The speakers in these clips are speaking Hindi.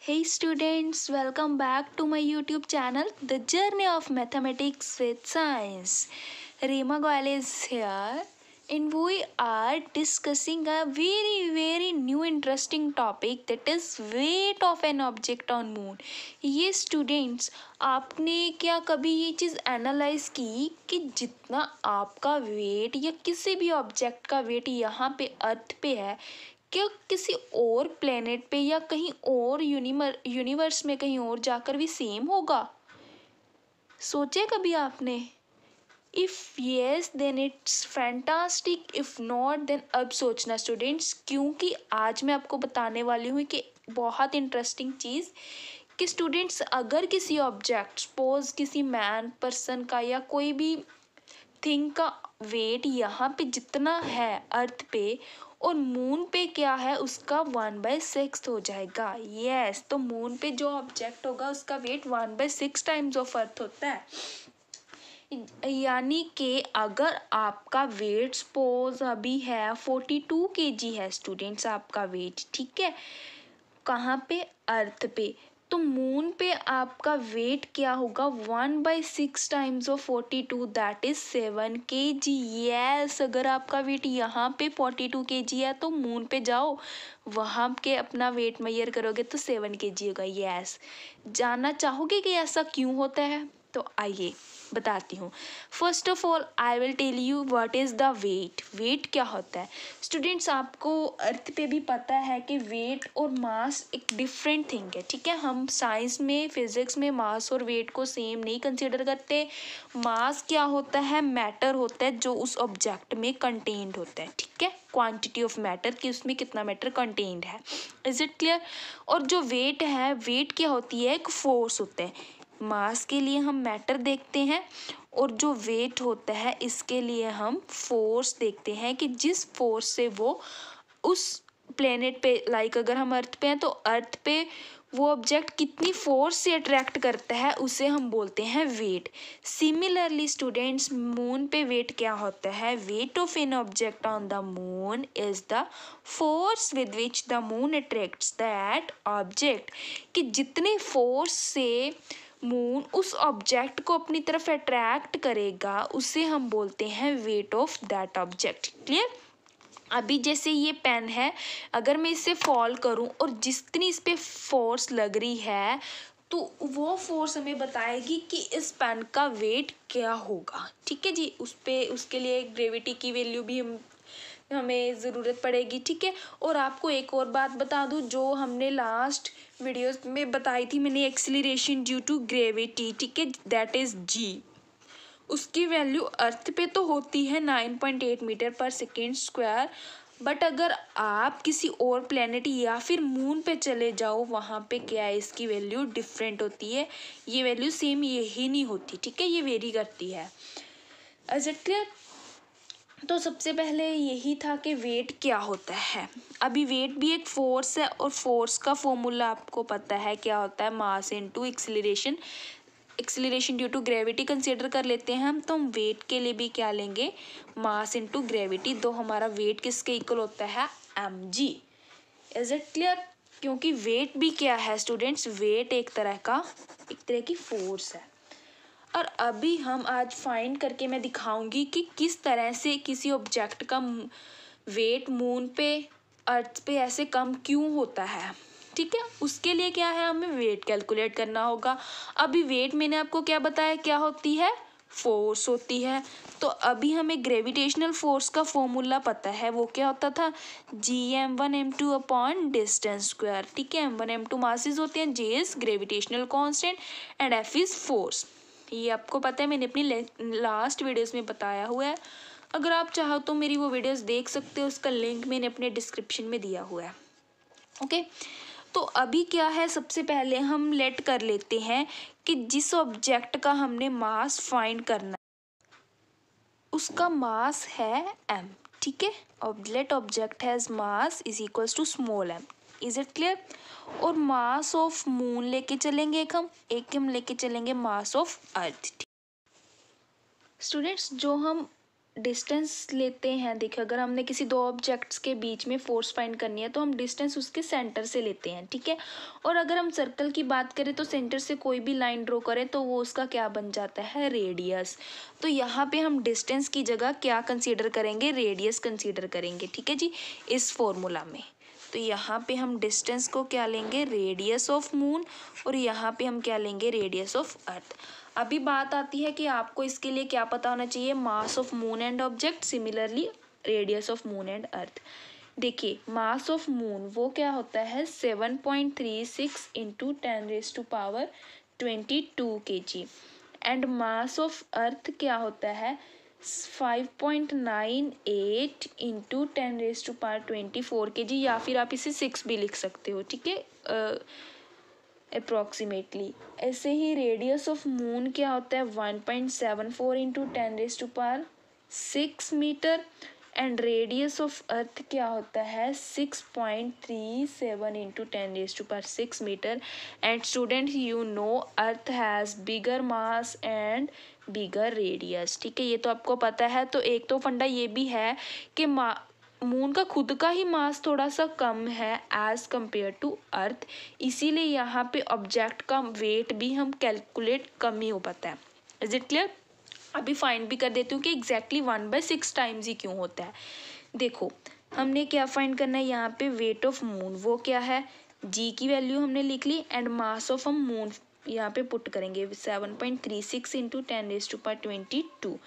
Hey students, welcome back to my YouTube channel, The Journey of Mathematics with Science. Rima Goyal is here and we are discussing a very new interesting topic, that is weight of an object on moon. ये students, आपने क्या कभी ये चीज़ एनालाइज की कि जितना आपका वेट या किसी भी ऑब्जेक्ट का वेट यहाँ पे अर्थ पे है, क्या किसी और प्लेनेट पे या कहीं और यूनिवर्स में कहीं और जाकर भी सेम होगा? सोचे कभी आपने? If yes then it's fantastic, if not then अब सोचना स्टूडेंट्स, क्योंकि आज मैं आपको बताने वाली हूँ कि बहुत इंटरेस्टिंग चीज़ कि स्टूडेंट्स, अगर किसी ऑब्जेक्ट सपोज किसी मैन पर्सन का या कोई भी थिंग का वेट यहाँ पे जितना है अर्थ पे, और मून पे क्या है उसका 1/6 हो जाएगा। यस, तो मून पे जो ऑब्जेक्ट होगा उसका वेट 1/6 टाइम्स ऑफ अर्थ होता है। यानी कि अगर आपका वेट सपोज अभी है 42 kg है स्टूडेंट्स, आपका वेट, ठीक है, कहाँ पे? अर्थ पे। तो मून पे आपका वेट क्या होगा? 1/6 times of 42, that is 7 kg। Yes, अगर आपका वेट यहाँ पे 42 kg है तो मून पे जाओ, वहाँ के अपना वेट मेजर करोगे तो 7 kg होगा। यस, जानना चाहोगे कि ऐसा क्यों होता है? तो आइए बताती हूँ। First of all I will tell you what is the weight. Weight क्या होता है स्टूडेंट्स? आपको अर्थ पे भी पता है कि वेट और मास एक डिफरेंट थिंग है, ठीक है। हम साइंस में, फिजिक्स में मास और वेट को सेम नहीं कंसिडर करते। मास क्या होता है? मैटर होता है जो उस ऑब्जेक्ट में कंटेन्ड होता है, ठीक है। क्वांटिटी ऑफ मैटर, कि उसमें कितना मैटर कंटेन्ड है। Is it clear? और जो वेट है, वेट क्या होती है? एक फोर्स होता है। मास के लिए हम मैटर देखते हैं और जो वेट होता है इसके लिए हम फोर्स देखते हैं, कि जिस फोर्स से वो उस प्लेनेट पे, लाइक अगर हम अर्थ पे हैं तो अर्थ पे वो ऑब्जेक्ट कितनी फोर्स से अट्रैक्ट करता है उसे हम बोलते हैं वेट। सिमिलरली स्टूडेंट्स, मून पे वेट क्या होता है? Weight of an object on the moon is the force with which the moon attracts that object, कि जितनी फोर्स से मून उस ऑब्जेक्ट को अपनी तरफ अट्रैक्ट करेगा उसे हम बोलते हैं weight of that object. Clear? अभी जैसे ये पेन है, अगर मैं इसे फॉल करूं और जितनी इस पे फोर्स लग रही है तो वो फोर्स हमें बताएगी कि इस पेन का वेट क्या होगा, ठीक है जी। उस पे, उसके लिए ग्रेविटी की वैल्यू भी हमें ज़रूरत पड़ेगी, ठीक है। और आपको एक और बात बता दूं, जो हमने लास्ट वीडियोस में बताई थी मैंने, एक्सीलरेशन ड्यू टू ग्रेविटी, ठीक है, दैट इज़ जी। उसकी वैल्यू अर्थ पे तो होती है 9.8 मीटर पर सेकेंड स्क्वायर, बट अगर आप किसी और प्लेनेट या फिर मून पे चले जाओ, वहाँ पे क्या है, इसकी वैल्यू डिफरेंट होती है। ये वैल्यू सेम यही नहीं होती, ठीक है, ये वेरी करती है। Is it clear? तो सबसे पहले यही था कि वेट क्या होता है। अभी वेट भी एक फोर्स है और फोर्स का फॉर्मूला आपको पता है क्या होता है? Mass into acceleration. Acceleration due to gravity consider कर लेते हैं हम, तो हम वेट के लिए भी क्या लेंगे? Mass into gravity. तो हमारा वेट किसके इक्वल होता है? mg। Is it clear? क्योंकि वेट भी क्या है स्टूडेंट्स? वेट एक तरह की फोर्स है। और अभी हम आज फाइंड करके मैं दिखाऊंगी कि किस तरह से किसी ऑब्जेक्ट का वेट मून पे, अर्थ पे ऐसे कम क्यों होता है, ठीक है। उसके लिए क्या है, हमें वेट कैलकुलेट करना होगा। अभी वेट मैंने आपको क्या बताया, क्या होती है? फोर्स होती है। तो अभी हमें ग्रेविटेशनल फोर्स का फॉर्मूला पता है, वो क्या होता था? Gm1m2 अपॉन डिस्टेंस स्क्वायर, ठीक है। m1m2 मासेस होते हैं, J is gravitational constant and F is force. ये आपको पता है, मैंने अपनी लास्ट वीडियोस में बताया हुआ है। अगर आप चाहो तो मेरी वो वीडियोस देख सकते हो, उसका लिंक मैंने अपने डिस्क्रिप्शन में दिया हुआ है। ओके, तो अभी क्या है, सबसे पहले हम लेट कर लेते हैं कि जिस ऑब्जेक्ट का हमने मास फाइंड करना है उसका मास है m, ठीक है। Let object has mass is equals to small m। Is it clear? और मास ऑफ मून लेके चलेंगे एक हम लेके चलेंगे मास ऑफ अर्थ। स्टूडेंट्स, जो हम डिस्टेंस लेते हैं, देखिए अगर हमने किसी दो ऑब्जेक्ट्स के बीच में फोर्स फाइंड करनी है तो हम डिस्टेंस उसके सेंटर से लेते हैं, ठीक है। और अगर हम सर्कल की बात करें तो सेंटर से कोई भी लाइन ड्रॉ करें तो वो उसका क्या बन जाता है, रेडियस। तो यहाँ पे हम डिस्टेंस की जगह क्या कंसीडर करेंगे, रेडियस कंसीडर करेंगे, ठीक है जी, इस फॉर्मूला में। तो यहाँ पे हम डिस्टेंस को क्या लेंगे, रेडियस ऑफ मून, और यहाँ पे हम क्या लेंगे, रेडियस ऑफ अर्थ। अभी बात आती है कि आपको इसके लिए क्या पता होना चाहिए, mass of moon and object, similarly radius of moon and earth. देखिए मास ऑफ मून वो क्या होता है 7.36 into 10⁻²² kg, and mass of earth क्या होता है 5.98 इंटू 10⁻24 kg, या फिर आप इसे 6 भी लिख सकते हो, ठीक है, अप्रॉक्सीमेटली। ऐसे ही रेडियस ऑफ मून क्या होता है 1.74 into 10⁻6 metre, and radius of earth क्या होता है 6.37 into 10⁻6 metre. And student you know earth has bigger mass and bigger radius, ठीक है, ये तो आपको पता है। तो एक तो फंडा ये भी है कि मून का खुद का ही मास थोड़ा सा कम है एज कंपेयर टू अर्थ, इसीलिए यहाँ पे ऑब्जेक्ट का वेट भी हम कैलकुलेट कम ही हो पाता है। Is it clear? अभी फाइंड भी कर देती हूँ कि एग्जैक्टली 1/6 टाइम्स ही क्यों होता है। देखो हमने क्या फाइंड करना है यहाँ पे, वेट ऑफ मून वो क्या है, जी की वैल्यू हमने लिख ली, एंड मास ऑफ हम मून यहाँ पे पुट करेंगे 7.36 इंटू 10⁻22,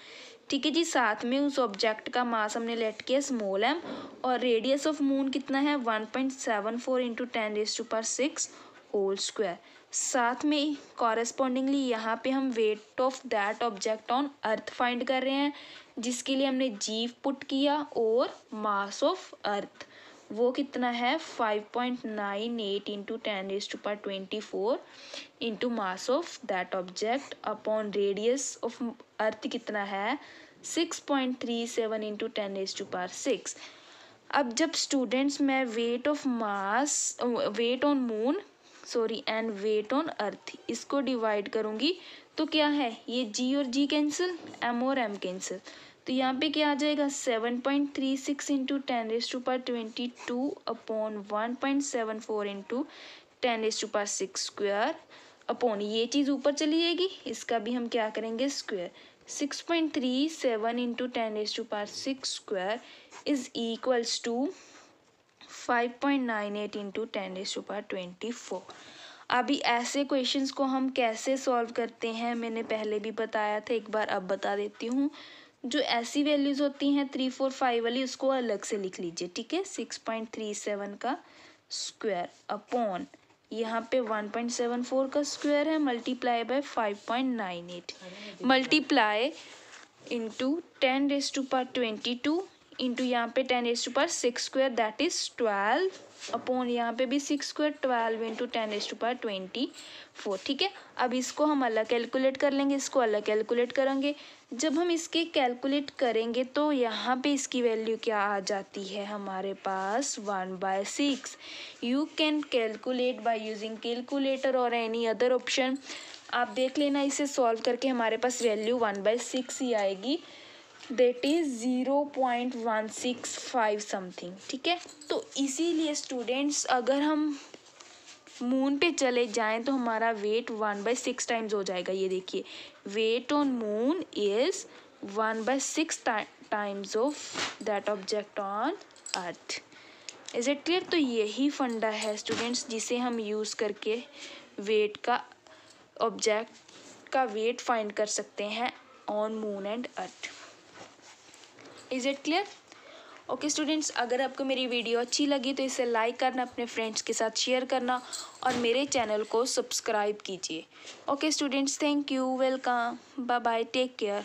ठीक है जी। साथ में उस ऑब्जेक्ट का मास हमने लेट किया स्मॉल m, और रेडियस ऑफ मून कितना है 1.74 इंटू 10⁻6 होल स्क्वायर। साथ में कॉरेस्पॉन्डिंगली यहाँ पे हम weight of that object on earth find कर रहे हैं, जिसके लिए हमने जी पुट किया, और मास ऑफ अर्थ वो कितना है 5.98 into 10⁻24 into mass of that object upon radius of earth कितना है 6.37 इंटू 10⁻6। अब जब स्टूडेंट्स मैं weight of mass, weight on moon and weight on earth इसको डिवाइड करूँगी तो क्या है, ये जी और जी कैंसिल, एम और एम कैंसिल, तो यहाँ पे क्या आ जाएगा 7.36 into 10⁻22 upon 1.74 into 10⁻6 square upon ये चीज़ ऊपर चली जाएगी, इसका भी हम क्या करेंगे square. 6.37 into 10⁻6 square is equals to 5.98 into 10⁻24। अभी ऐसे क्वेश्चंस को हम कैसे सॉल्व करते हैं मैंने पहले भी बताया था, एक बार अब बता देती हूँ। जो ऐसी वैल्यूज़ होती हैं 3, 4, 5 वाली उसको अलग से लिख लीजिए, ठीक है। 6.37 का स्क्वायर अपॉन यहाँ पे 1.74 का स्क्वायर है multiply by 5.98 multiply into 10⁻22 into यहाँ पे 10⁻6 स्क्वायर दैट इज 12 अपॉन यहाँ पे भी 6 स्क्वायर 12 इंटू 10⁻24, ठीक है। अब इसको हम अलग कैलकुलेट कर लेंगे, इसको अलग कैलकुलेट करेंगे। जब हम इसके कैलकुलेट करेंगे तो यहाँ पे इसकी वैल्यू क्या आ जाती है हमारे पास 1/6। You can calculate by using calculator और एनी अदर ऑप्शन। आप देख लेना, इसे सॉल्व करके हमारे पास वैल्यू 1/6 ही आएगी, दैट इज 0.165 समथिंग, ठीक है। तो इसीलिए स्टूडेंट्स अगर हम मून पे चले जाएं तो हमारा वेट 1/6 टाइम्स हो जाएगा। ये देखिए weight on moon is 1/6 times of that object on earth. Is it clear? तो यही फंडा है स्टूडेंट्स जिसे हम यूज़ करके वेट का ऑब्जेक्ट का वेट फाइंड कर सकते हैं on moon and earth. Is it clear? Okay students, अगर आपको मेरी वीडियो अच्छी लगी तो इसे लाइक करना, अपने फ्रेंड्स के साथ शेयर करना और मेरे चैनल को सब्सक्राइब कीजिए। Okay students, thank you, welcome, bye bye, take care.